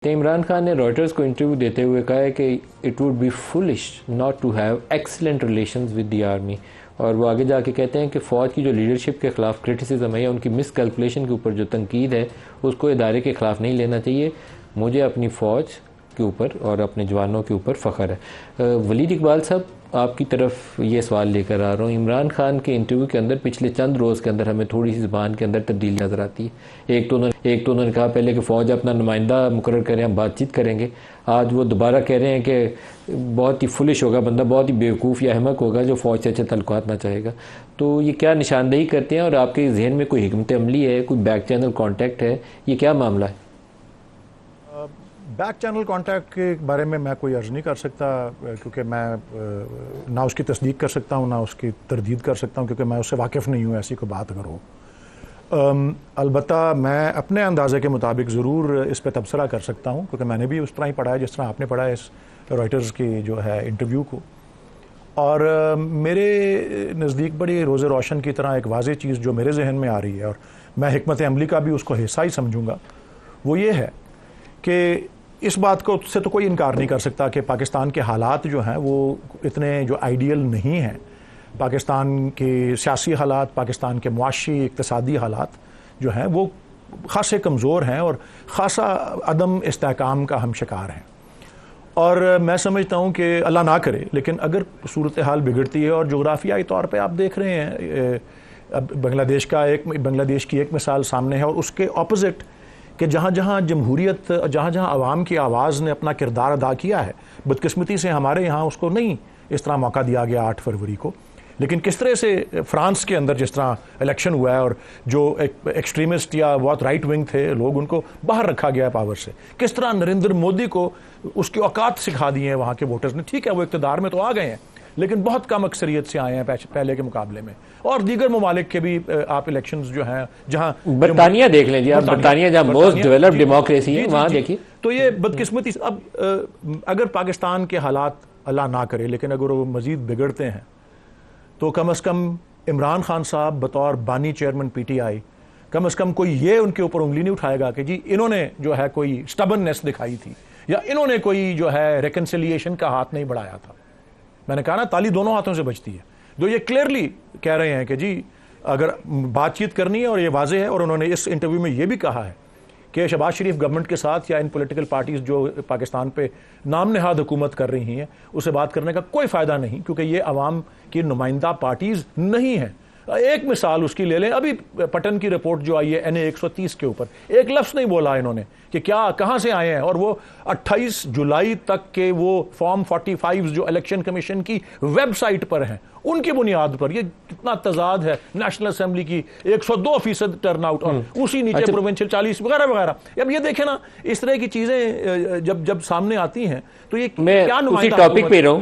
तो इमरान खान ने रॉयटर्स को इंटरव्यू देते हुए कहा है कि it would be foolish not to have excellent relations with the army. और वो आगे जाके कहते हैं कि फ़ौज की जो लीडरशिप के ख़िलाफ़ क्रिटिसिज्म है या उनकी मिस कैलकुलेशन के ऊपर जो तनकीद है उसको इदारे के ख़िलाफ़ नहीं लेना चाहिए। मुझे अपनी फ़ौज के ऊपर और अपने जवानों के ऊपर फ़ख्र है। वलीद इकबाल साहब, आपकी तरफ ये सवाल लेकर आ रहा हूँ। इमरान खान के इंटरव्यू के अंदर पिछले चंद रोज़ के अंदर हमें थोड़ी सी ज़बान के अंदर तब्दीली नज़र आती है। एक तो उन्होंने कहा पहले कि फ़ौज अपना नुमाइंदा मुकर्रर करें, हम बातचीत करेंगे। आज वो दोबारा कह रहे हैं कि बहुत ही फुलिश होगा बंदा, बहुत ही बेवकूफ़ या अहमक होगा जो फ़ौज से अच्छे तल्लुकात ना चाहेगा। तो ये क्या निशानदेही करते हैं और आपके जहन में कोई हिकमत अमली है, कोई बैक चैनल कॉन्टैक्ट है, ये क्या मामला है? बैक चैनल कॉन्टैक्ट के बारे में मैं कोई अर्ज़ नहीं कर सकता, क्योंकि मैं ना उसकी तस्दीक कर सकता हूँ ना उसकी तरदीद कर सकता हूँ, क्योंकि मैं उससे वाकिफ़ नहीं हूँ। ऐसी कोई बात अगर हो, अलबत्ता मैं अपने अंदाज़े के मुताबिक ज़रूर इस पर तबसरा कर सकता हूँ, क्योंकि मैंने भी उस तरह ही पढ़ा है जिस तरह आपने पढ़ा है इस रॉयटर्स की जो है इंटरव्यू को। और मेरे नज़दीक बड़ी रोज़े रोशन की तरह एक वाज़ेह चीज़ जो मेरे जहन में आ रही है, और मैं हिकमत अमली का भी उसको हिस्सा ही समझूँगा, वो ये है कि इस बात को से तो कोई इनकार नहीं कर सकता कि पाकिस्तान के हालात जो हैं वो इतने जो आइडियल नहीं हैं। पाकिस्तान के सियासी हालात, पाकिस्तान के मुआशी इक़्तिसादी हालात जो हैं वो ख़ासे कमज़ोर हैं और ख़ासा अदम इस्तेहकाम का हम शिकार हैं। और मैं समझता हूँ कि अल्लाह ना करे, लेकिन अगर सूरत हाल बिगड़ती है, और जोग्राफियाई तौर पे आप देख रहे हैं, अब बांग्लादेश की एक मिसाल सामने है, और उसके ऑपोजिट कि जहाँ जहाँ जमहूरियत, जहाँ जहाँ आवाम की आवाज़ ने अपना किरदार अदा किया है, बदकिस्मती से हमारे यहाँ उसको नहीं इस तरह मौका दिया गया 8 फरवरी को। लेकिन किस तरह से फ्रांस के अंदर जिस तरह इलेक्शन हुआ है और जो एक्सट्रीमिस्ट या बहुत राइट विंग थे लोग, उनको बाहर रखा गया है पावर से, किस तरह नरेंद्र मोदी को उसकी औकात सिखा दी है वहाँ के वोटर्स ने। ठीक है, वो इक़्तिदार में तो आ गए हैं, लेकिन बहुत कम अक्सरियत से आए हैं पहले के मुकाबले में। और दीगर ममालिक के भी आप इलेक्शंस जो हैं, जहाँ बरतानिया देख लीजिए आप, बरतानिया जहाँ मोस्ट डेवलप्ड डेमोक्रेसी है, वहाँ देखिए। तो ये बदकिस्मती, अब अगर पाकिस्तान के हालात अल्लाह ना करे लेकिन अगर वो मजीद बिगड़ते हैं, तो कम अज़ कम इमरान खान साहब बतौर बानी चेयरमैन PTI कम अज़ कम कोई ये उनके ऊपर उंगली नहीं उठाएगा कि जी इन्होंने जो है कोई स्टबननेस दिखाई थी, या इन्होंने कोई जो है रिकन्सिलिएशन का हाथ नहीं बढ़ाया था। मैंने कहा ना, ताली दोनों हाथों से बजती है। जो ये क्लियरली कह रहे हैं कि जी अगर बातचीत करनी है, और ये वाज़ेह है, और उन्होंने इस इंटरव्यू में ये भी कहा है कि शहबाज शरीफ गवर्नमेंट के साथ या इन पॉलिटिकल पार्टीज़ जो पाकिस्तान पे नाम नहाद हुकूमत कर रही हैं उससे बात करने का कोई फ़ायदा नहीं, क्योंकि ये अवाम की नुमाइंदा पार्टीज़ नहीं हैं। एक मिसाल उसकी ले लें, अभी पटन की रिपोर्ट जो आई है NA 130 के ऊपर, एक लफ्ज़ नहीं बोला इन्होंने कि क्या कहाँ से आए हैं, और वो 28 जुलाई तक के वो फॉर्म 45 जो इलेक्शन कमीशन की वेबसाइट पर हैं, उनकी बुनियाद पर। ये कितना तजाद है नेशनल असेंबली की 102% टर्नआउट, और उसी नीचे प्रोविंशियल 40 वगैरह वगैरह। अब ये देखें ना, इस तरह की चीज़ें जब सामने आती हैं तो ये क्या नुमाइंदा टॉपिक पे रहूं।